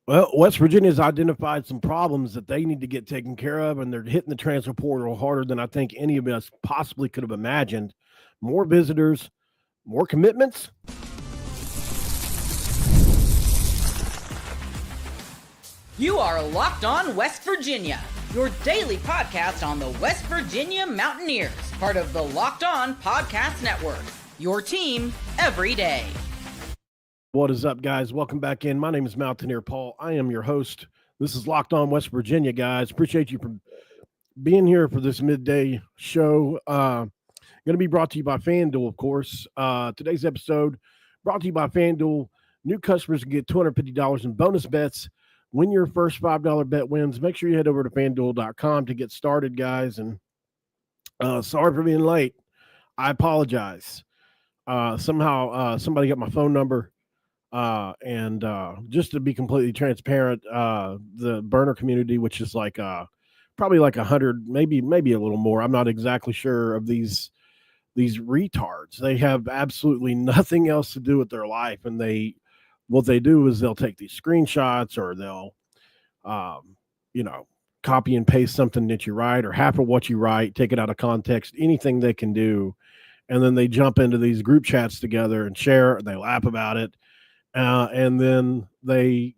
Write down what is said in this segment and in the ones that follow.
Well, West Virginia's identified some problems that they need to get taken care of, and they're hitting the transfer portal harder than I think any of us possibly could have imagined. More visitors, more commitments. You are Locked On West Virginia, your daily podcast on the West Virginia Mountaineers, part of the Locked On Podcast Network, your team every day. What is up, guys? Welcome back in. My name is Mountaineer Paul. I am your host. This is Locked On West Virginia, guys. Appreciate you for being here for this midday show. Going to be brought to you by FanDuel, of course. Today's episode brought to you by FanDuel. New customers can get $250 in bonus bets when your first $5 bet wins. Make sure you head over to FanDuel.com to get started, guys. And sorry for being late. I apologize. Somehow somebody got my phone number. And just to be completely transparent, the burner community, which is like probably like 100, maybe a little more. I'm not exactly sure of these retards. They have absolutely nothing else to do with their life, and what they do is they'll take these screenshots, or they'll copy and paste something that you write, or half of what you write, take it out of context, anything they can do, and then they jump into these group chats together and share. They laugh about it. And then they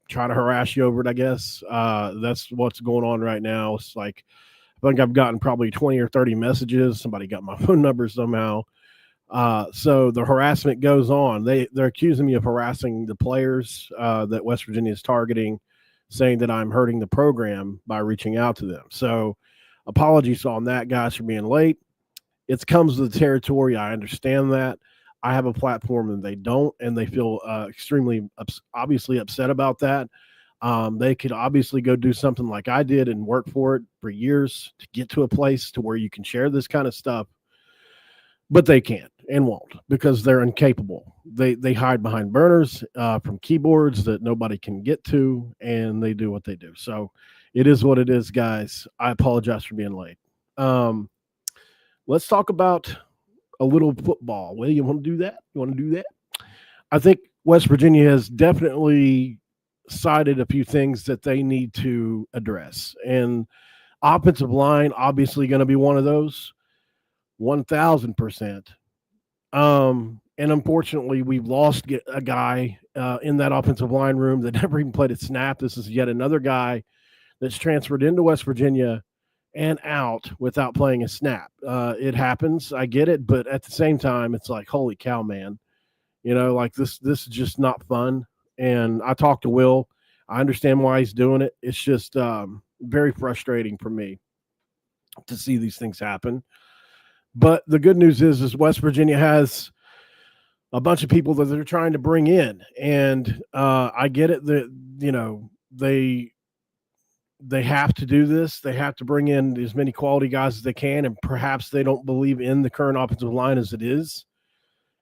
try to harass you over it, I guess. That's what's going on right now. It's like, I think I've gotten probably 20 or 30 messages. Somebody got my phone number somehow. So the harassment goes on. They're accusing me of harassing the players that West Virginia is targeting, saying that I'm hurting the program by reaching out to them. So apologies on that, guys, for being late. It comes with the territory. I understand that. I have a platform and they don't, and they feel extremely obviously upset about that. They could obviously go do something like I did and work for it for years to get to a place to where you can share this kind of stuff, but they can't and won't because they're incapable. They hide behind burners from keyboards that nobody can get to, and they do what they do. So it is what it is, guys. I apologize for being late. Let's talk about a little football. Well, you want to do that? You want to do that? I think West Virginia has definitely cited a few things that they need to address. And offensive line, obviously going to be one of those, 1,000%. And unfortunately, we've lost a guy in that offensive line room that never even played a snap. This is yet another guy that's transferred into West Virginia and out without playing a snap. It happens. I get it. But at the same time, it's like, holy cow, man, like this is just not fun. And I talked to Will. I understand why he's doing it. It's just very frustrating for me to see these things happen. But the good news is West Virginia has a bunch of people that they're trying to bring in. And I get it that, they have to do this. They have to bring in as many quality guys as they can, and perhaps they don't believe in the current offensive line as it is.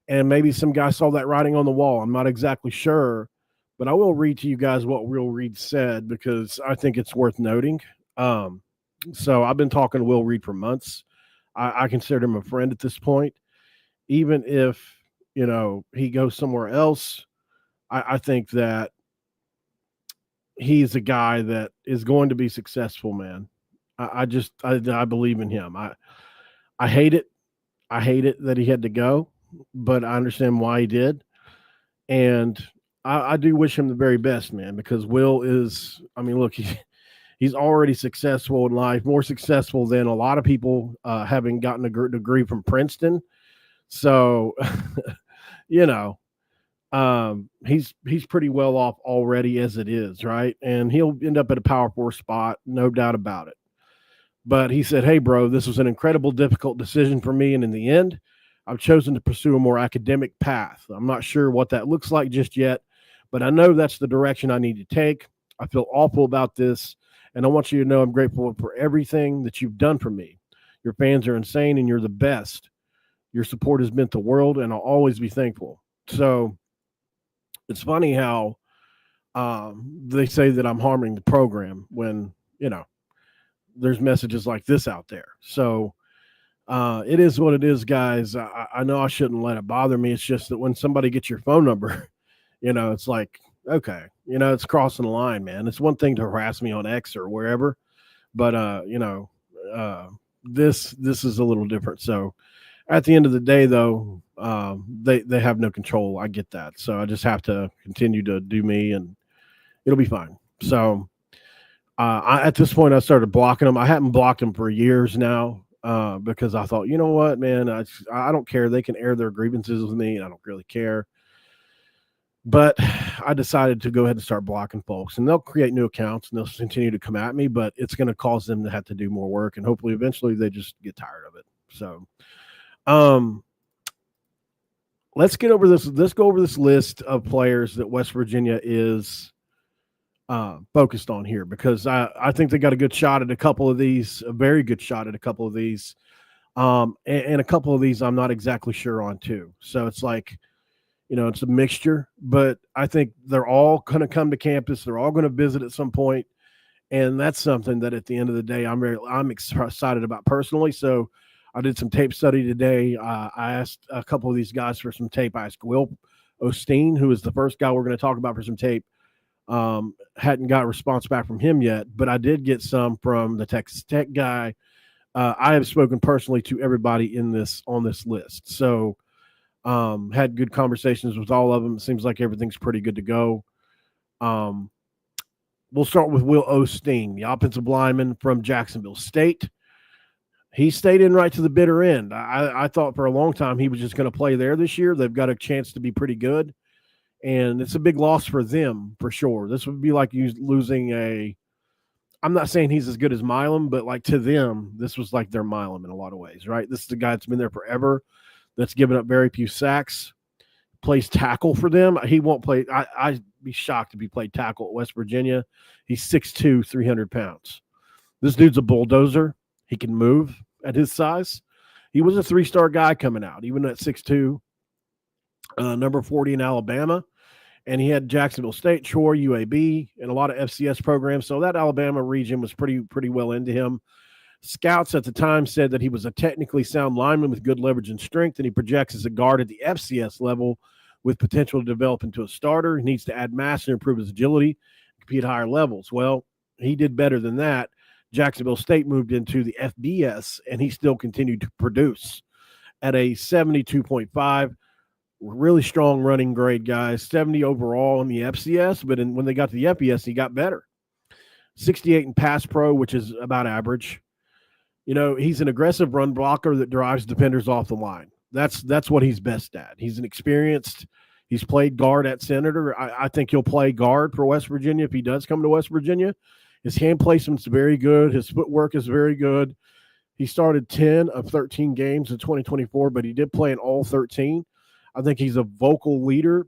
And maybe some guy saw that writing on the wall. I'm not exactly sure, but I will read to you guys what Will Reed said because I think it's worth noting. So I've been talking to Will Reed for months. I consider him a friend at this point. Even if, he goes somewhere else, I think that he's a guy that is going to be successful, man. I believe in him. I hate it. I hate it that he had to go, but I understand why he did. And I do wish him the very best, man, because Will is, look, he's already successful in life, more successful than a lot of people having gotten a degree from Princeton. So, he's pretty well off already as it is, right? And he'll end up at a Power 4 spot, no doubt about it. But he said, hey, bro, this was an incredible, difficult decision for me. And in the end, I've chosen to pursue a more academic path. I'm not sure what that looks like just yet, but I know that's the direction I need to take. I feel awful about this. And I want you to know I'm grateful for everything that you've done for me. Your fans are insane and you're the best. Your support has meant the world, and I'll always be thankful. So it's funny how they say that I'm harming the program when, there's messages like this out there. So it is what it is, guys. I know I shouldn't let it bother me. It's just that when somebody gets your phone number, it's like, okay, it's crossing the line, man. It's one thing to harass me on X or wherever, but uh, this is a little different. So at the end of the day, though, they have no control. I get that, so I just have to continue to do me, and it'll be fine. So at this point, I started blocking them. I haven't blocked them for years now because I thought, you know what, man, I don't care. They can air their grievances with me, and I don't really care. But I decided to go ahead and start blocking folks, and they'll create new accounts and they'll continue to come at me, but it's going to cause them to have to do more work, and hopefully eventually they just get tired of it. So, um, let's get over this. Let's go over this list of players that West Virginia is focused on here, because I think they got a good shot at a couple of these, a very good shot at a couple of these. And a couple of these I'm not exactly sure on too. So it's like, it's a mixture, but I think they're all going to come to campus. They're all going to visit at some point, and that's something that at the end of the day I'm excited about personally. So I did some tape study today. I asked a couple of these guys for some tape. I asked Will Ostein, who is the first guy we're going to talk about, for some tape. Hadn't got a response back from him yet, but I did get some from the Texas Tech guy. I have spoken personally to everybody on this list. So had good conversations with all of them. It seems like everything's pretty good to go. We'll start with Will Ostein, the offensive lineman from Jacksonville State. He stayed in right to the bitter end. I thought for a long time he was just going to play there this year. They've got a chance to be pretty good, and it's a big loss for them for sure. This would be like you losing I'm not saying he's as good as Milam, but like to them, this was like their Milam in a lot of ways, right? This is a guy that's been there forever, that's given up very few sacks, plays tackle for them. He won't play. I'd be shocked if he played tackle at West Virginia. He's 6'2", 300 pounds. This dude's a bulldozer. He can move at his size. He was a 3-star guy coming out, even at 6'2", number 40 in Alabama. And he had Jacksonville State, Troy, UAB, and a lot of FCS programs. So that Alabama region was pretty well into him. Scouts at the time said that he was a technically sound lineman with good leverage and strength, and he projects as a guard at the FCS level with potential to develop into a starter. He needs to add mass and improve his agility, compete at higher levels. Well, he did better than that. Jacksonville State moved into the FBS, and he still continued to produce at a 72.5. Really strong running grade, guys. 70 overall in the FCS, but when they got to the FBS, he got better. 68 in pass pro, which is about average. He's an aggressive run blocker that drives defenders off the line. That's what he's best at. He's he's played guard at Senator. I think he'll play guard for West Virginia if he does come to West Virginia. His hand placement's very good. His footwork is very good. He started 10 of 13 games in 2024, but he did play in all 13. I think he's a vocal leader.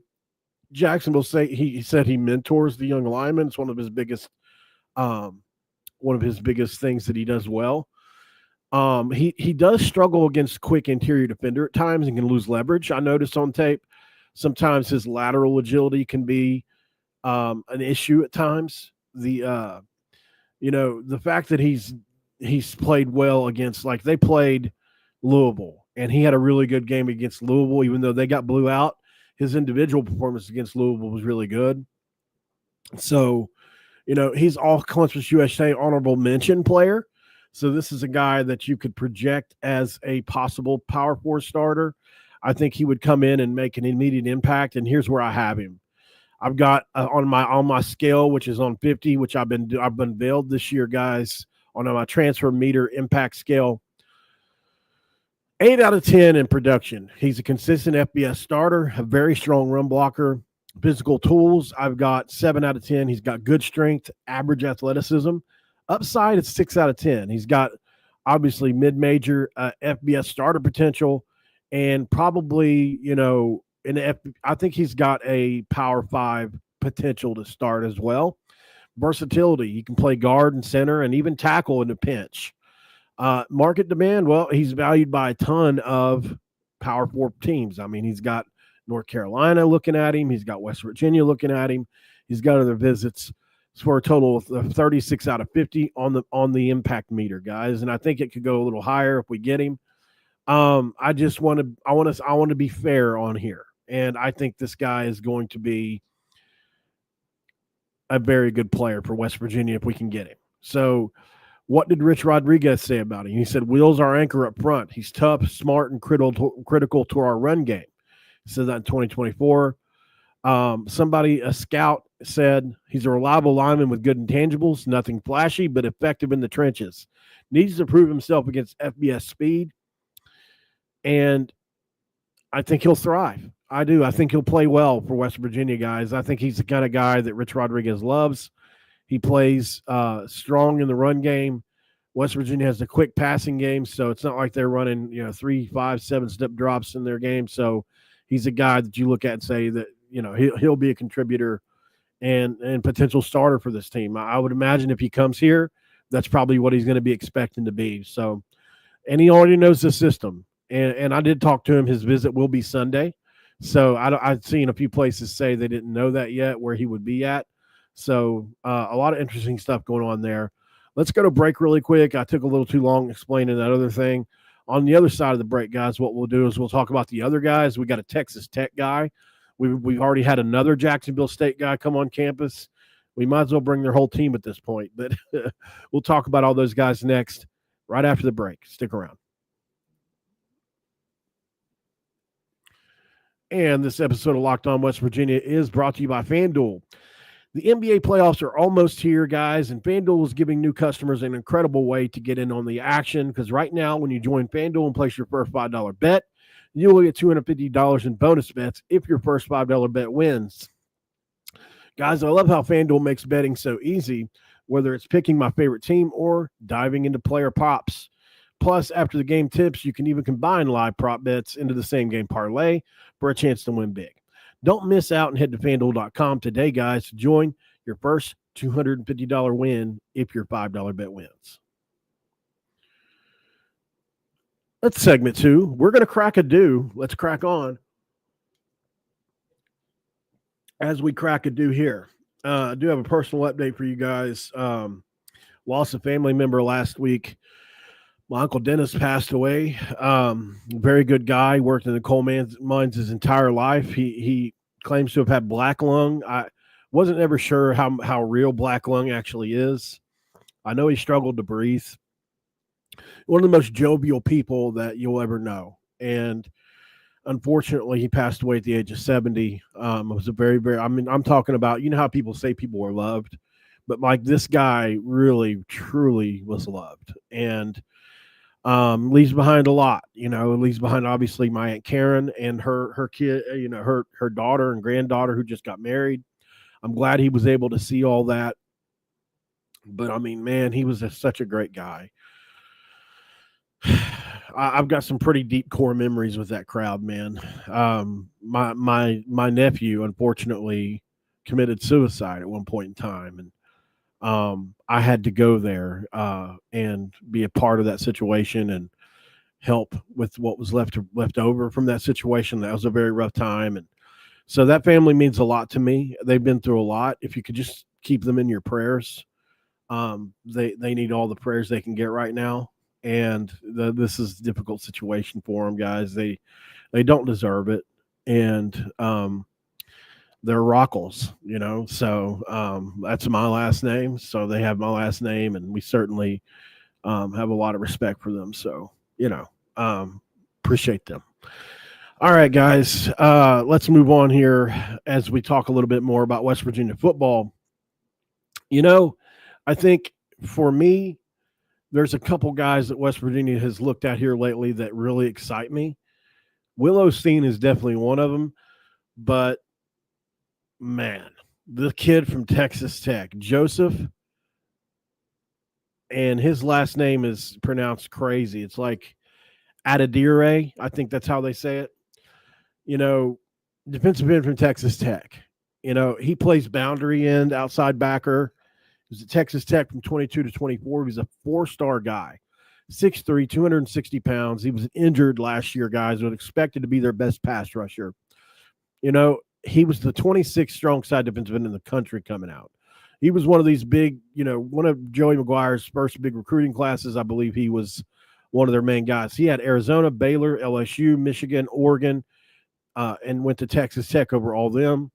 Jacksonville State, he said he mentors the young linemen. It's one of his biggest things that he does well. He does struggle against quick interior defender at times and can lose leverage. I noticed on tape sometimes his lateral agility can be an issue at times. The fact that he's played well against, like, they played Louisville, and he had a really good game against Louisville, even though they got blew out. His individual performance against Louisville was really good. So, he's all Conference USA honorable mention player. So this is a guy that you could project as a possible Power 4 starter. I think he would come in and make an immediate impact. And here's where I have him. I've got on my scale, which is on 50, which I've unveiled this year, guys, on my transfer meter impact scale. 8 out of 10 in production. He's a consistent FBS starter, a very strong run blocker, physical tools. I've got 7 out of 10. He's got good strength, average athleticism. Upside, it's 6 out of 10. He's got obviously mid-major FBS starter potential, and probably, I think he's got a Power 5 potential to start as well. Versatility. He can play guard and center and even tackle in a pinch. Market demand, well, he's valued by a ton of Power 4 teams. I mean, he's got North Carolina looking at him. He's got West Virginia looking at him. He's got other visits for a total of 36 out of 50 on the impact meter, guys. And I think it could go a little higher if we get him. I want to be fair on here. And I think this guy is going to be a very good player for West Virginia if we can get him. So what did Rich Rodriguez say about him? He said, Will's our anchor up front. He's tough, smart, and critical to our run game. He said that in 2024. A scout said he's a reliable lineman with good intangibles, nothing flashy, but effective in the trenches. Needs to prove himself against FBS speed. And I think he'll thrive. I do. I think he'll play well for West Virginia, guys. I think he's the kind of guy that Rich Rodriguez loves. He plays strong in the run game. West Virginia has a quick passing game, so it's not like they're running 3, 5, 7-step drops in their game. So he's a guy that you look at and say that he'll be a contributor and potential starter for this team. I would imagine if he comes here, that's probably what he's going to be expecting to be. So, and he already knows the system. And I did talk to him. His visit will be Sunday. So I've seen a few places say they didn't know that yet, where he would be at. So a lot of interesting stuff going on there. Let's go to break really quick. I took a little too long explaining that other thing. On the other side of the break, guys, what we'll do is we'll talk about the other guys. We got a Texas Tech guy. We've already had another Jacksonville State guy come on campus. We might as well bring their whole team at this point. But we'll talk about all those guys next, right after the break. Stick around. And this episode of Locked On West Virginia is brought to you by FanDuel. The NBA playoffs are almost here, guys, and FanDuel is giving new customers an incredible way to get in on the action because right now when you join FanDuel and place your first $5 bet, you will get $250 in bonus bets if your first $5 bet wins. Guys, I love how FanDuel makes betting so easy, whether it's picking my favorite team or diving into player props. Plus, after the game tips, you can even combine live prop bets into the same game parlay for a chance to win big. Don't miss out and head to FanDuel.com today, guys, to join your first $250 win if your $5 bet wins. That's segment 2. We're going to crack a do. Let's crack on. As we crack a do here, I do have a personal update for you guys. Lost a family member last week. My Uncle Dennis passed away. Very good guy, worked in the coal mines his entire life. He claims to have had black lung. I wasn't ever sure how real black lung actually is. I know he struggled to breathe. One of the most jovial people that you'll ever know. And unfortunately, he passed away at the age of 70. It was a very, very, I'm talking about, how people say people are loved, but like this guy really, truly was loved. And leaves behind a lot, leaves behind obviously my Aunt Karen and her kid, her daughter and granddaughter who just got married. I'm glad he was able to see all that. But man, he was such a great guy. I've got some pretty deep core memories with that crowd, man. My nephew unfortunately committed suicide at one point in time, and I had to go there and be a part of that situation and help with what was left over from that situation. That was a very rough time. And so that family means a lot to me. They've been through a lot. If you could just keep them in your prayers, they need all the prayers they can get right now. And this is a difficult situation for them, guys. They don't deserve it. And they're Rockles, so that's my last name. So they have my last name, and we certainly have a lot of respect for them. So, appreciate them. All right, guys, let's move on here as we talk a little bit more about West Virginia football. I think for me, there's a couple guys that West Virginia has looked at here lately that really excite me. Will Ostein is definitely one of them, but man, the kid from Texas Tech, Joseph, and his last name is pronounced crazy. It's like Adadire. I think that's how they say it. Defensive end from Texas Tech. He plays boundary end, outside backer. He was at Texas Tech from 22 to 24. He was a 4-star guy, 6'3", 260 pounds. He was injured last year, guys, but expected to be their best pass rusher. He was the 26th strong side defensive end in the country coming out. He was one of these big, one of Joey McGuire's first big recruiting classes. I believe he was one of their main guys. He had Arizona, Baylor, LSU, Michigan, Oregon, and went to Texas Tech over all them.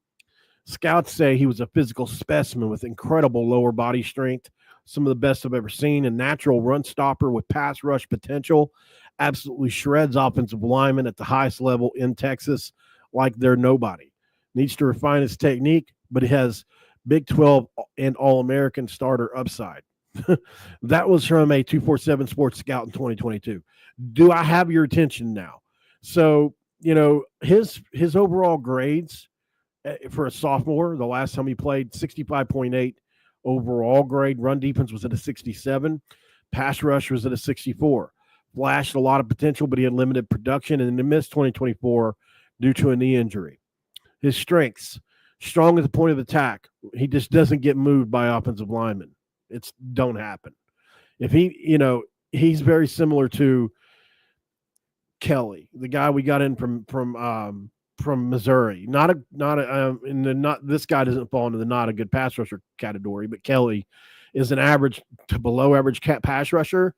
Scouts say he was a physical specimen with incredible lower body strength, some of the best I've ever seen, a natural run stopper with pass rush potential, absolutely shreds offensive linemen at the highest level in Texas like they're nobody. Needs to refine his technique, but he has Big 12 and All-American starter upside. That was from a 247 Sports Scout in 2022. Do I have your attention now? So, his overall grades for a sophomore, the last time he played, 65.8 overall grade. Run defense was at a 67. Pass rush was at a 64. Flashed a lot of potential, but he had limited production and missed 2024 due to a knee injury. His strengths, strong at the point of attack. He just doesn't get moved by offensive linemen. It's don't happen. If he's very similar to Kelly, the guy we got in from Missouri. This guy doesn't fall into the not a good pass rusher category, but Kelly is an average to below average pass rusher.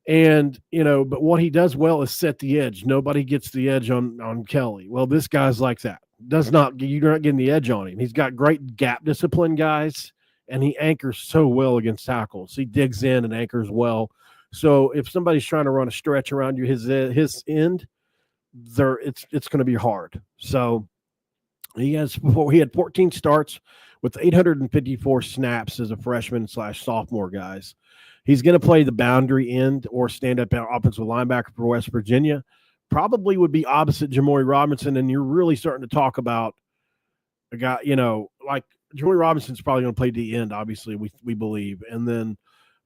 And, but what he does well is set the edge. Nobody gets the edge on Kelly. Well, this guy's like that. You're not getting the edge on him. He's got great gap discipline, guys, and he anchors so well against tackles. He digs in and anchors well. So if somebody's trying to run a stretch around you, his end, it's going to be hard. So he had 14 starts with 854 snaps as a freshman / sophomore, guys. He's going to play the boundary end or stand up offensive linebacker for West Virginia. Probably would be opposite Jamory Robinson, and you're really starting to talk about a guy, like Jamory Robinson's probably going to play the end, obviously, we believe. And then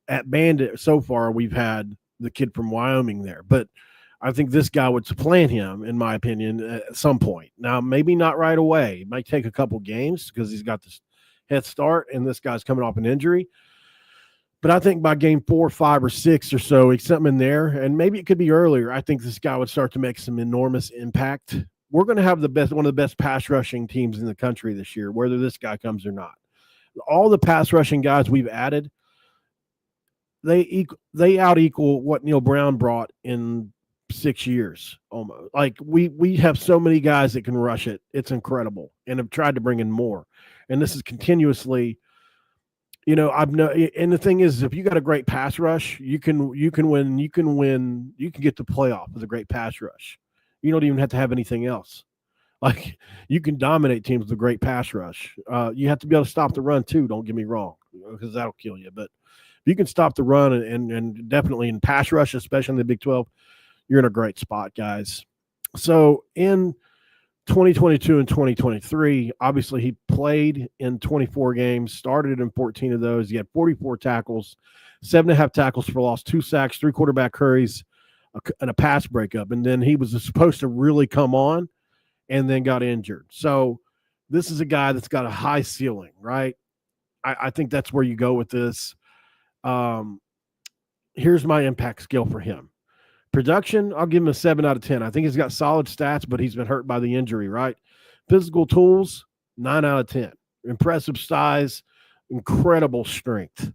at Bandit, so far, we've had the kid from Wyoming there. But I think this guy would supplant him, in my opinion, at some point. Now, maybe not right away. It might take a couple games because he's got this head start, and this guy's coming off an injury. But I think by game 4, 5, or 6 or so, it's something in there, and maybe it could be earlier. I think this guy would start to make some enormous impact. We're going to have one of the best pass rushing teams in the country this year, whether this guy comes or not. All the pass rushing guys we've added, they out equal what Neil Brown brought in 6 years almost. Like we have so many guys that can rush it. It's incredible, and have tried to bring in more. And this is continuously. And the thing is, if you got a great pass rush, you can win. You can get to playoff with a great pass rush. You don't even have to have anything else. Like, you can dominate teams with a great pass rush. You have to be able to stop the run too. Don't get me wrong, because that'll kill you. But if you can stop the run and definitely in pass rush, especially in the Big 12, you're in a great spot, guys. So in 2022 and 2023, obviously he played in 24 games, started in 14 of those. He had 44 tackles, 7.5 tackles for loss, 2 sacks, 3 quarterback hurries, and a pass breakup. And then he was supposed to really come on and then got injured. So this is a guy that's got a high ceiling, right? I think that's where you go with this. Here's my impact scale for him. Production, I'll give him a 7 out of 10. I think he's got solid stats, but he's been hurt by the injury, right? Physical tools, 9 out of 10. Impressive size, incredible strength.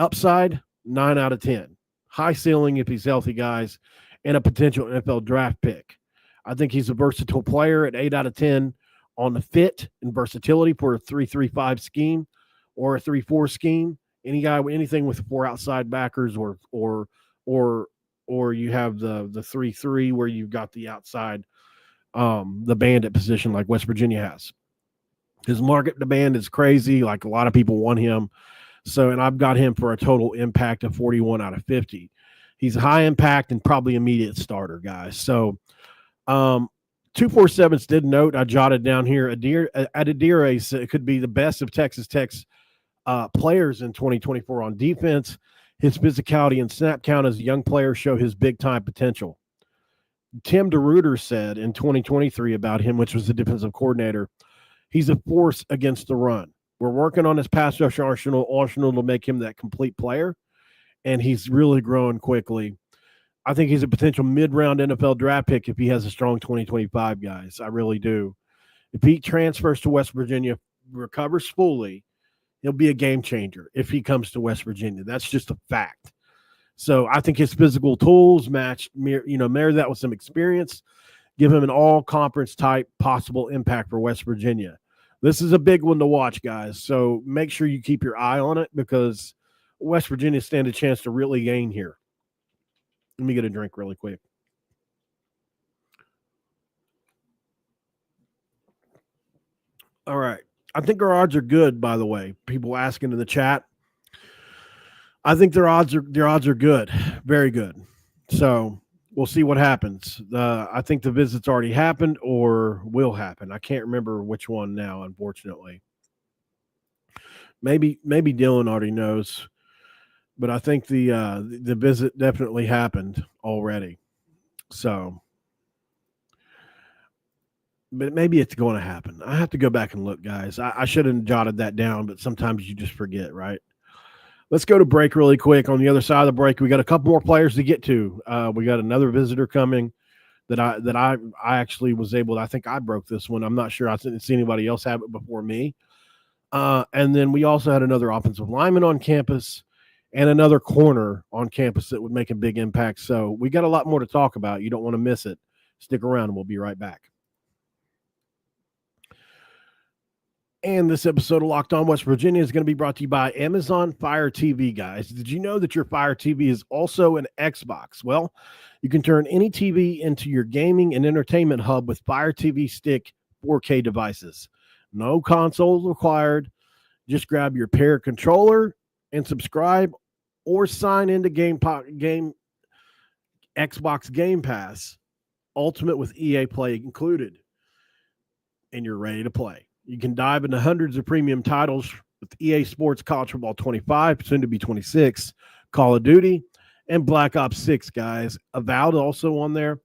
Upside, 9 out of 10. High ceiling if he's healthy, guys, and a potential NFL draft pick. I think he's a versatile player at 8 out of 10 on the fit and versatility for a 3-3-5 scheme or a 3-4 scheme. Anything with 4 outside backers or you have the 3-3 where you've got the outside, the bandit position like West Virginia has. His market demand is crazy. Like, a lot of people want him. So, and I've got him for a total impact of 41 out of 50. He's high impact and probably immediate starter, guys. So, 247s did note, I jotted down here, Adedire could be the best of Texas Tech's players in 2024 on defense. His physicality and snap count as a young player show his big-time potential. Tim DeRuyter said in 2023 about him, which was the defensive coordinator, he's a force against the run. We're working on his pass rush arsenal to make him that complete player, and he's really growing quickly. I think he's a potential mid-round NFL draft pick if he has a strong 2025, guys. I really do. If he transfers to West Virginia, recovers fully, he'll be a game changer if he comes to West Virginia. That's just a fact. So I think his physical tools marry that with some experience, give him an all-conference type possible impact for West Virginia. This is a big one to watch, guys. So make sure you keep your eye on it because West Virginia stand a chance to really gain here. Let me get a drink really quick. All right. I think our odds are good, by the way. People asking in the chat. I think their odds are good. Very good. So we'll see what happens. I think the visit's already happened or will happen. I can't remember which one now, unfortunately. Maybe Dylan already knows, but I think the visit definitely happened already. So, but maybe it's going to happen. I have to go back and look, guys. I should have jotted that down, but sometimes you just forget, right? Let's go to break really quick. On the other side of the break, we got a couple more players to get to. We got another visitor coming that I actually was able to. I think I broke this one. I'm not sure. I didn't see anybody else have it before me. And then we also had another offensive lineman on campus and another corner on campus that would make a big impact. So we got a lot more to talk about. You don't want to miss it. Stick around and we'll be right back. And this episode of Locked On West Virginia is going to be brought to you by Amazon Fire TV, guys. Did you know that your Fire TV is also an Xbox? Well, you can turn any TV into your gaming and entertainment hub with Fire TV Stick 4K devices. No consoles required. Just grab your pair controller and subscribe or sign into Xbox Game Pass Ultimate with EA Play included. And you're ready to play. You can dive into hundreds of premium titles with EA Sports College Football 25, soon to be 26, Call of Duty, and Black Ops 6, guys. Avowed also on there.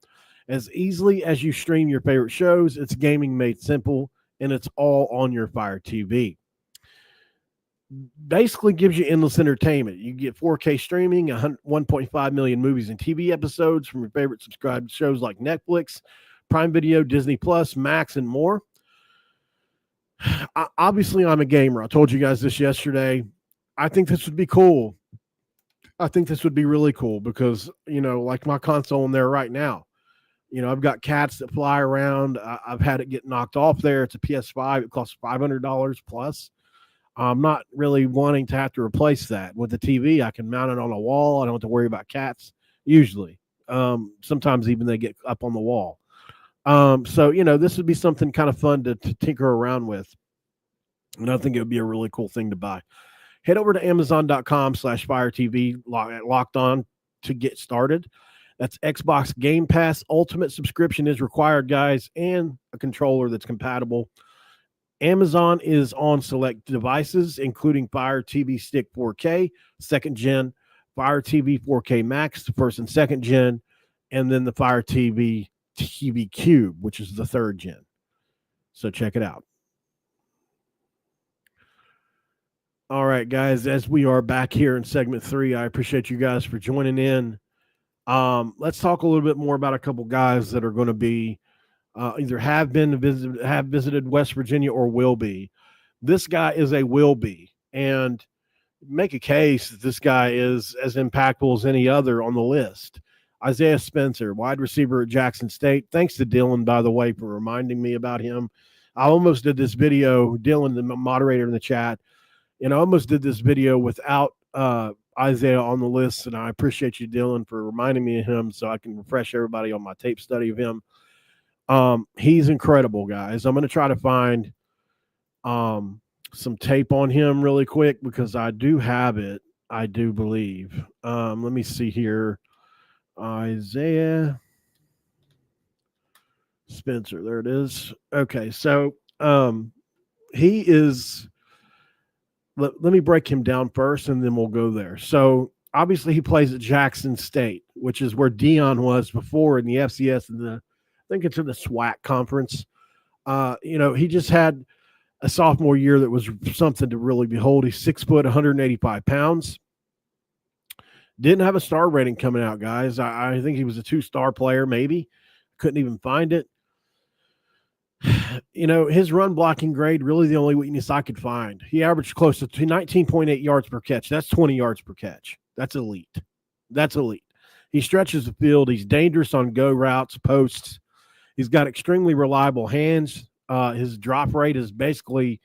As easily as you stream your favorite shows, it's gaming made simple, and it's all on your Fire TV. Basically gives you endless entertainment. You get 4K streaming, 1.5 million movies and TV episodes from your favorite subscribed shows like Netflix, Prime Video, Disney Plus, Max, and more. Obviously, I'm a gamer. I told you guys this yesterday. I think this would be cool. I think this would be really cool because, like my console in there right now, I've got cats that fly around. I've had it get knocked off there. It's a PS5. It costs $500 plus. I'm not really wanting to have to replace that. With the TV, I can mount it on a wall. I don't have to worry about cats usually. Sometimes even they get up on the wall. So, this would be something kind of fun to tinker around with. And I think it would be a really cool thing to buy. Head over to Amazon.com/Fire TV locked on to get started. That's Xbox Game Pass. Ultimate subscription is required, guys, and a controller that's compatible. Amazon is on select devices, including Fire TV Stick 4K, second gen, Fire TV 4K Max, the first and second gen, and then the Fire TV Cube, which is the third gen. So check it out. All right, guys, as we are back here in segment 3, I appreciate you guys for joining in. Let's talk a little bit more about a couple guys that are going to be either have visited West Virginia or will be. This guy is a will be, and make a case that this guy is as impactful as any other on the list. Isaiah Spencer, wide receiver at Jackson State. Thanks to Dylan, by the way, for reminding me about him. I almost did this video, Dylan, the moderator in the chat, I almost did this video without Isaiah on the list, and I appreciate you, Dylan, for reminding me of him so I can refresh everybody on my tape study of him. He's incredible, guys. I'm going to try to find some tape on him really quick because I do have it, I do believe. Let me see here. Isaiah Spencer. There it is. Okay, so he is let me break him down first and then we'll go there. So obviously he plays at Jackson State, which is where Dion was before in the FCS and I think it's in the SWAC conference. He just had a sophomore year that was something to really behold. He's 6 foot, 185 pounds. Didn't have a star rating coming out, guys. I think he was a 2-star player, maybe. Couldn't even find it. His run blocking grade, really the only weakness I could find. He averaged close to 19.8 yards per catch. That's 20 yards per catch. That's elite. He stretches the field. He's dangerous on go routes, posts. He's got extremely reliable hands. His drop rate is basically,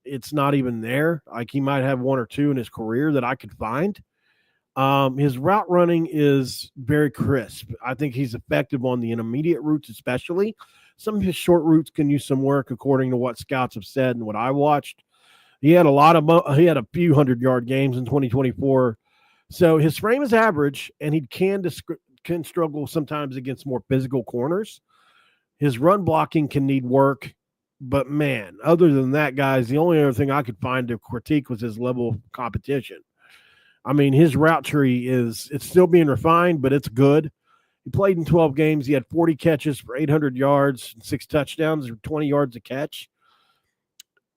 it's not even there. Like he might have one or two in his career that I could find. His route running is very crisp. I think he's effective on the intermediate routes, especially. Some of his short routes can use some work, according to what scouts have said and what I watched. He had a few 100-yard games in 2024. So his frame is average, and he can struggle sometimes against more physical corners. His run blocking can need work, but man, other than that, guys, the only other thing I could find to critique was his level of competition. I mean, his route tree it's still being refined, but it's good. He played in 12 games. He had 40 catches for 800 yards, 6 touchdowns, 20 yards a catch.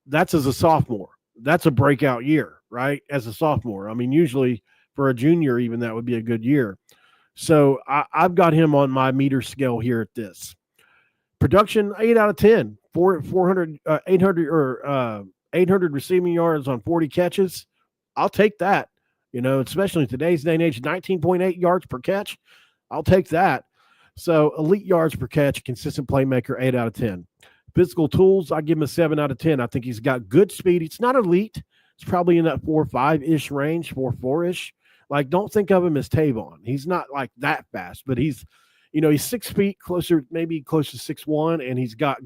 That's as a sophomore. That's a breakout year, right? As a sophomore. I mean, usually for a junior, even that would be a good year. So I've got him on my meter scale here at this. Production, 8 out of 10. 800 receiving yards on 40 catches. I'll take that. Especially in today's day and age, 19.8 yards per catch. I'll take that. So elite yards per catch, consistent playmaker, 8 out of 10. Physical tools, I give him a 7 out of 10. I think he's got good speed. It's not elite. It's probably in that 4.5-ish range, 4.4-ish. Like, don't think of him as Tavon. He's not like that fast, but he's 6 feet, maybe close to 6'1", and he's got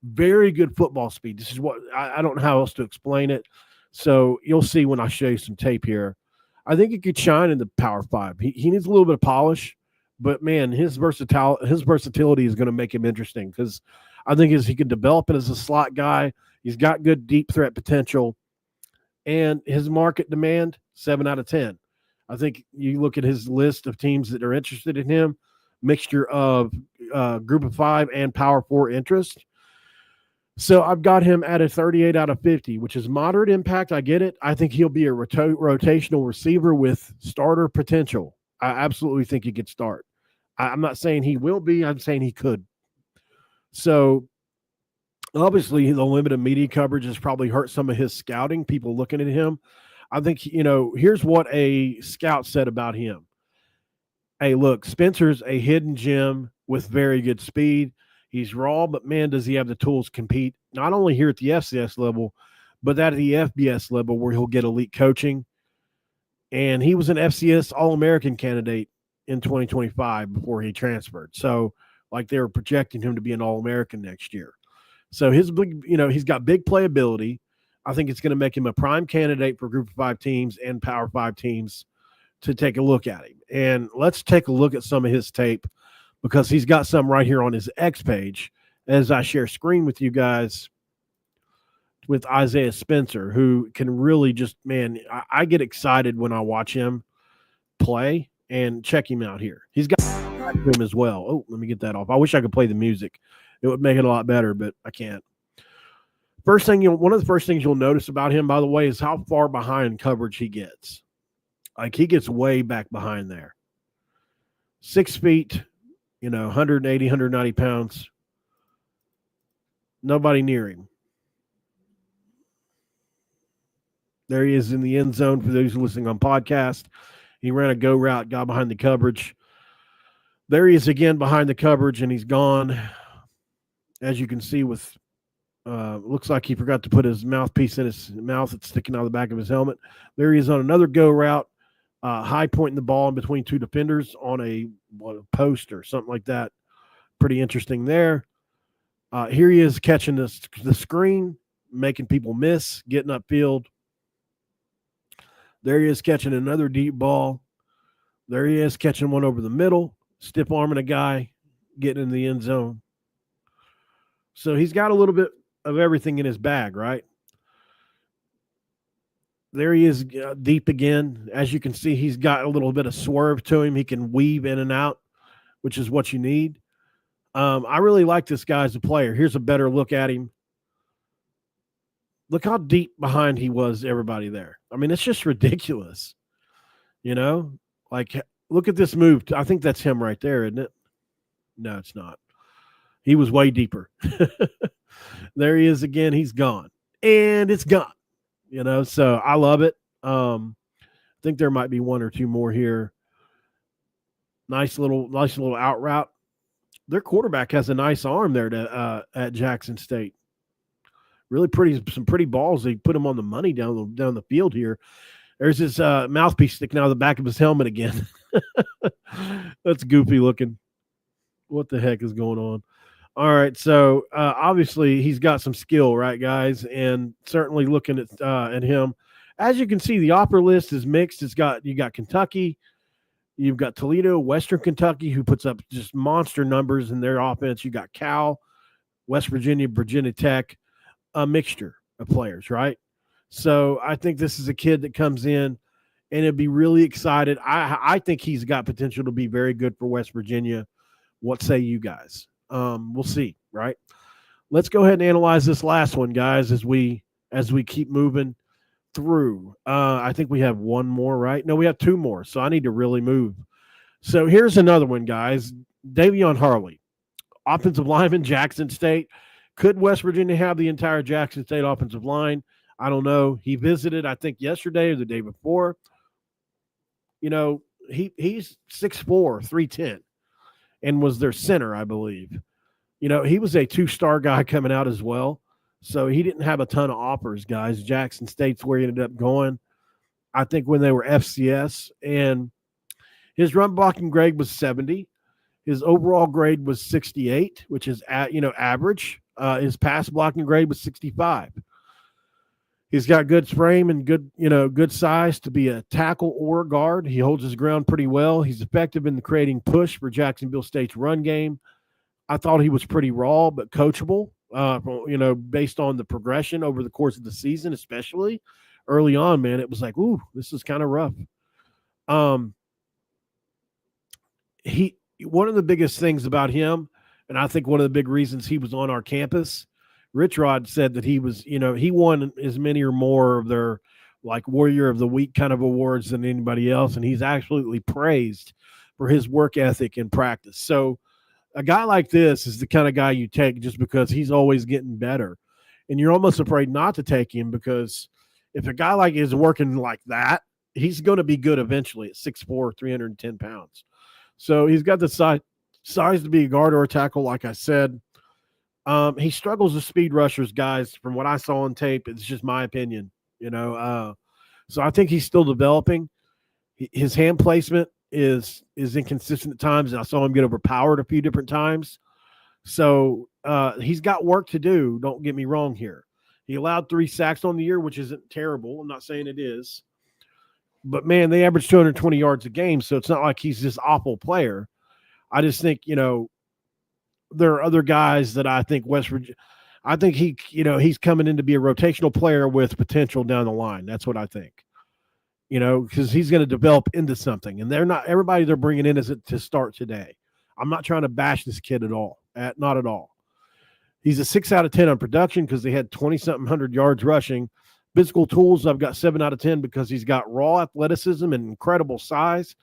very good football speed. This is what I don't know how else to explain it. So you'll see when I show you some tape here. I think he could shine in the Power 5. He needs a little bit of polish, but man, his versatility is going to make him interesting, because I think as he can develop it as a slot guy, he's got good deep threat potential, and his market demand, 7 out of 10. I think you look at his list of teams that are interested in him, mixture of group of 5 and Power 4 interest. So I've got him at a 38 out of 50, which is moderate impact. I get it. I think he'll be a rotational receiver with starter potential. I absolutely think he could start. I'm not saying he will be. I'm saying he could. So obviously the limited media coverage has probably hurt some of his scouting, people looking at him. I think, here's what a scout said about him. Hey, look, Spencer's a hidden gem with very good speed. He's raw, but man, does he have the tools to compete, not only here at the FCS level, but at the FBS level, where he'll get elite coaching. And he was an FCS All-American candidate in 2025 before he transferred. So, like, they were projecting him to be an All-American next year. So he's got big playability. I think it's going to make him a prime candidate for Group of 5 teams and Power 5 teams to take a look at him. And let's take a look at some of his tape, because he's got some right here on his X page as I share screen with you guys with Isaiah Spencer, who can really just, man, I get excited when I watch him play. And check him out here. He's got him as well. Oh, let me get that off. I wish I could play the music. It would make it a lot better, but I can't. One of the first things you'll notice about him, by the way, is how far behind coverage he gets. Like, he gets way back behind there. 6 feet, 180, 190 pounds. Nobody near him. There he is in the end zone for those listening on podcast. He ran a go route, got behind the coverage. There he is again behind the coverage, and he's gone. As you can see, looks like he forgot to put his mouthpiece in his mouth. It's sticking out of the back of his helmet. There he is on another go route, high pointing the ball in between 2 defenders on a post or something like that. Pretty interesting there. Here he is catching the screen, making people miss, getting upfield. There he is catching another deep ball. There he is catching one over the middle, stiff arming a guy, getting in the end zone. So he's got a little bit of everything in his bag, right? There he is deep again. As you can see, he's got a little bit of swerve to him. He can weave in and out, which is what you need. I really like this guy as a player. Here's a better look at him. Look how deep behind he was everybody there. I mean, it's just ridiculous. Like, look at this move. I think that's him right there, isn't it? No, it's not. He was way deeper. There he is again. He's gone. And it's gone. So I love it. I think there might be one or two more here. Nice little out route. their quarterback has a nice arm there to at Jackson State. Really some pretty balls. They put him on the money down the field here. There's his mouthpiece sticking out of the back of his helmet again. That's goofy looking. What the heck is going on? All right, so obviously he's got some skill, right, guys? And certainly looking at him, as you can see, the offer list is mixed. You got Kentucky, you've got Toledo, Western Kentucky, who puts up just monster numbers in their offense. You got Cal, West Virginia, Virginia Tech, a mixture of players, right? So I think this is a kid that comes in and it'd be really excited. I think he's got potential to be very good for West Virginia. What say you guys? We'll see, right? Let's go ahead and analyze this last one, guys, as we keep moving through. I think we have one more, right? No, we have two more, so I need to really move. So here's another one, guys. Davion Harley, offensive lineman, Jackson State. Could West Virginia have the entire Jackson State offensive line? I don't know. He visited, I think, yesterday or the day before. You know, he's 6'4", 310, and was their center, I believe. You know, he was a two-star guy coming out as well. So he didn't have a ton of offers, guys. Jackson State's where he ended up going, I think, when they were FCS. And his run blocking grade was 70. His overall grade was 68, which is, average. His pass blocking grade was 65. He's got good frame and good size to be a tackle or guard. He holds his ground pretty well. He's effective in creating push for Jacksonville State's run game. I thought he was pretty raw but coachable, based on the progression over the course of the season, especially early on, man. It was like, ooh, this is kind of rough. One of the biggest things about him, and I think one of the big reasons he was on our campus, Rich Rod said that he was, he won as many or more of their like Warrior of the Week kind of awards than anybody else. And he's absolutely praised for his work ethic and practice. So a guy like this is the kind of guy you take just because he's always getting better. And you're almost afraid not to take him because if a guy like is working like that, he's going to be good eventually at 6'4", 310 pounds. So he's got the size to be a guard or a tackle, like I said. He struggles with speed rushers, guys. From what I saw on tape, it's just my opinion, So I think he's still developing. His hand placement is inconsistent at times, and I saw him get overpowered a few different times. So he's got work to do. Don't get me wrong here. He allowed 3 sacks on the year, which isn't terrible. I'm not saying it is. But, man, they average 220 yards a game, so it's not like he's this awful player. I just think, there are other guys that I think West Virginia – I think he's coming in to be a rotational player with potential down the line. That's what I think, because he's going to develop into something. And everybody they're bringing in is to start today. I'm not trying to bash this kid at all, not at all. He's a 6 out of 10 on production because they had 20-something hundred yards rushing. Physical tools, I've got 7 out of 10 because he's got raw athleticism and incredible size.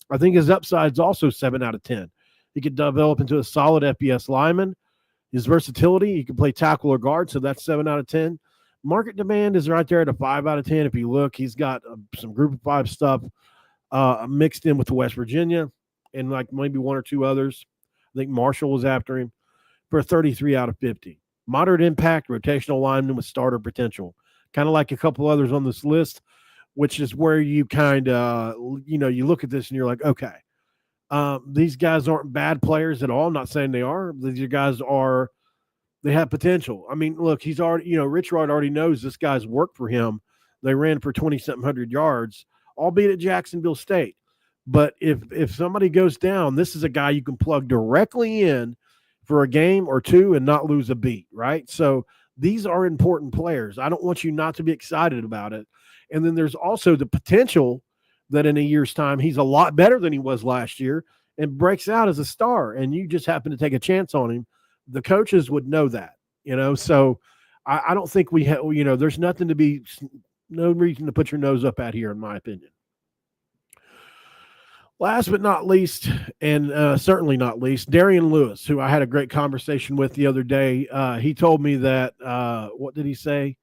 I think his upside's also 7 out of 10. He could develop into a solid FBS lineman. His versatility, he can play tackle or guard, so that's 7 out of 10. Market demand is right there at a 5 out of 10. If you look, he's got some group of 5 stuff mixed in with the West Virginia and like maybe 1 or 2 others. I think Marshall was after him for a 33 out of 50. Moderate impact, rotational lineman with starter potential. Kind of like a couple others on this list, which is where you kind of, you look at this and you're like, okay, these guys aren't bad players at all. I'm not saying they are. These guys they have potential. I mean, look, he's already, Rich Rod already knows this guy's worked for him. They ran for 20-something hundred yards, albeit at Jacksonville State. But if somebody goes down, this is a guy you can plug directly in for a game or two and not lose a beat, right? So these are important players. I don't want you not to be excited about it. And then there's also the potential that in a year's time, he's a lot better than he was last year and breaks out as a star, and you just happen to take a chance on him. The coaches would know that, so I don't think we have, there's no reason to put your nose up at here, in my opinion. Last but not least, and certainly not least, Darian Lewis, who I had a great conversation with the other day. He told me that, what did he say?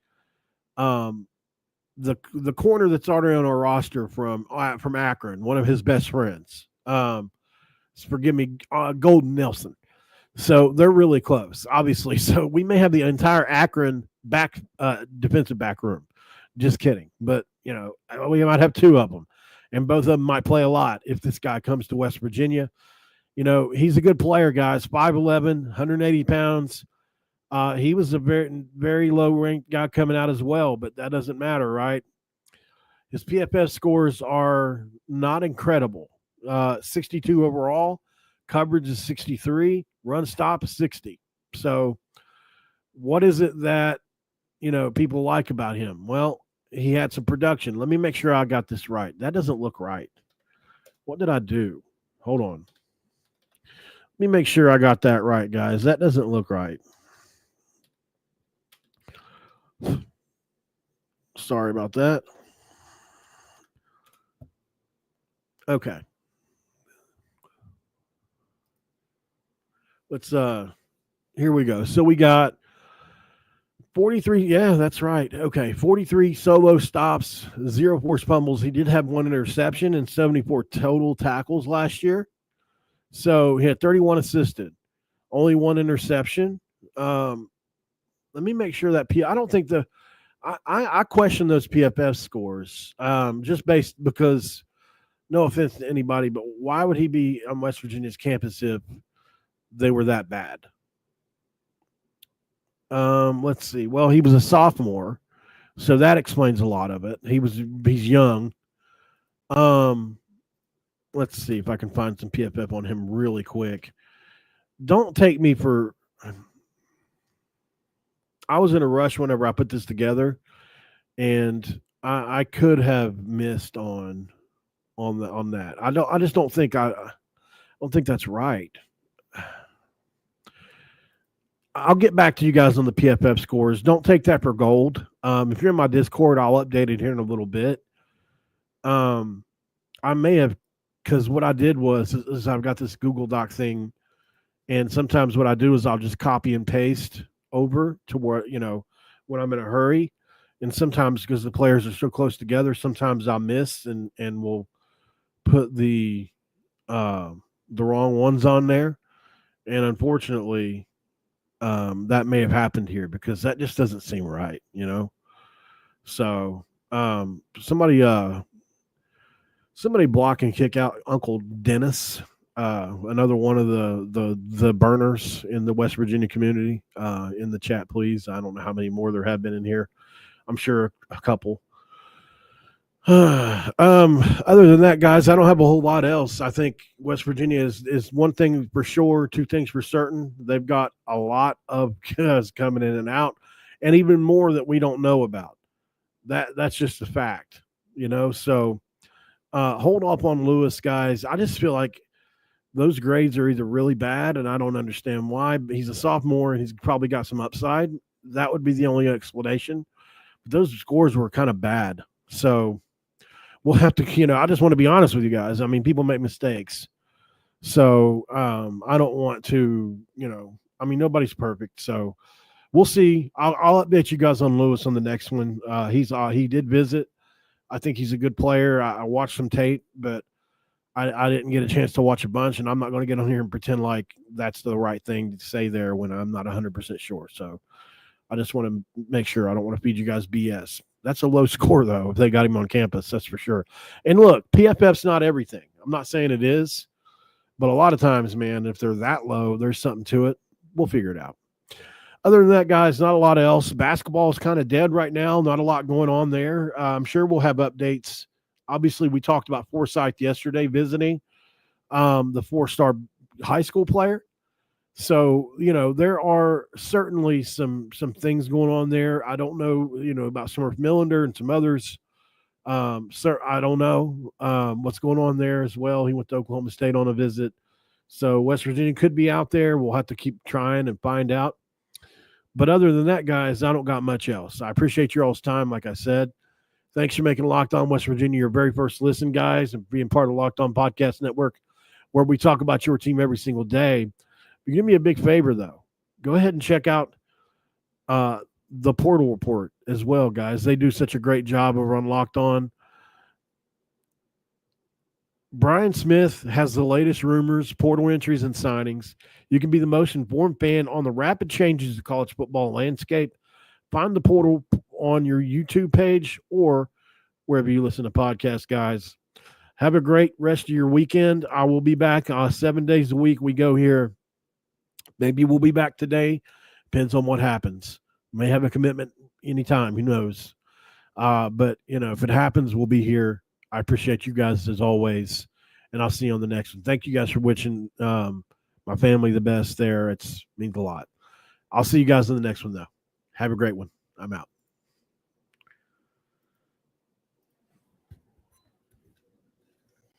The corner that's already on our roster from Akron, one of his best friends. Forgive me, Golden Nelson. So they're really close, obviously. So we may have the entire Akron defensive back room. Just kidding. But, we might have two of them. And both of them might play a lot if this guy comes to West Virginia. He's a good player, guys. 5'11", 180 pounds. He was a very, very low ranked guy coming out as well, but that doesn't matter, right? His PFF scores are not incredible. 62 overall, coverage is 63, run stop is 60. So, what is it that people like about him? Well, he had some production. Let me make sure I got this right. That doesn't look right. What did I do? Hold on. Let me make sure I got that right, guys. That doesn't look right. Sorry about that. Okay. Let's here we go. So we got 43. Yeah, that's right. Okay. 43 solo stops, 0 forced fumbles. He did have 1 interception and 74 total tackles last year. So he had 31 assisted, only 1 interception. Let me make sure that I don't think I question those PFF scores just based because no offense to anybody, but why would he be on West Virginia's campus if they were that bad? Let's see. Well, he was a sophomore, so that explains a lot of it. He's young. Let's see if I can find some PFF on him really quick. Don't take me for. I was in a rush whenever I put this together, and I could have missed on that. I just don't think that's right. I'll get back to you guys on the PFF scores. Don't take that for gold. If you're in my Discord, I'll update it here in a little bit. I may have, because what I did was I've got this Google Doc thing, and sometimes what I do is I'll just copy and paste over to where, when I'm in a hurry. And sometimes because the players are so close together, sometimes I'll miss and we'll put the wrong ones on there. And unfortunately, that may have happened here because that just doesn't seem right, So somebody block and kick out Uncle Dennis, another one of the burners in the West Virginia community, in the chat, please. I don't know how many more there have been in here. I'm sure a couple. Other than that, guys, I don't have a whole lot else. I think West Virginia is one thing for sure, two things for certain. They've got a lot of guys coming in and out, and even more that we don't know about. That's just a fact, So hold off on Lewis, guys. I just feel like those grades are either really bad, and I don't understand why. But he's a sophomore, and he's probably got some upside. That would be the only explanation. But those scores were kind of bad, so we'll have to, I just want to be honest with you guys. I mean, people make mistakes. So I don't want to, nobody's perfect. So we'll see. I'll update you guys on Lewis on the next one. He did visit. I think he's a good player. I watched some tape, but I didn't get a chance to watch a bunch, and I'm not going to get on here and pretend like that's the right thing to say there when I'm not 100% sure. So I just want to make sure. I don't want to feed you guys BS. That's a low score, though, if they got him on campus, that's for sure. And look, PFF's not everything. I'm not saying it is, but a lot of times, man, if they're that low, there's something to it. We'll figure it out. Other than that, guys, not a lot else. Basketball is kind of dead right now. Not a lot going on there. I'm sure we'll have updates. Obviously, we talked about Forsyth yesterday visiting the 4-star high school player. So, there are certainly some things going on there. I don't know, about Smurf Millender and some others. Sir, I don't know what's going on there as well. He went to Oklahoma State on a visit. So West Virginia could be out there. We'll have to keep trying and find out. But other than that, guys, I don't got much else. I appreciate your all's time, like I said. Thanks for making Locked On West Virginia your very first listen, guys, and being part of the Locked On Podcast Network, where we talk about your team every single day. But give me a big favor, though. Go ahead and check out the Portal Report as well, guys. They do such a great job over on Locked On. Brian Smith has the latest rumors, portal entries, and signings. You can be the most informed fan on the rapid changes of college football landscape. Find the portal on your YouTube page or wherever you listen to podcasts, guys. Have a great rest of your weekend. I will be back 7 days a week. We go here. Maybe we'll be back today. Depends on what happens. May have a commitment anytime. Who knows? But, if it happens, we'll be here. I appreciate you guys as always. And I'll see you on the next one. Thank you guys for wishing my family the best there. It means a lot. I'll see you guys in the next one, though. Have a great one. I'm out.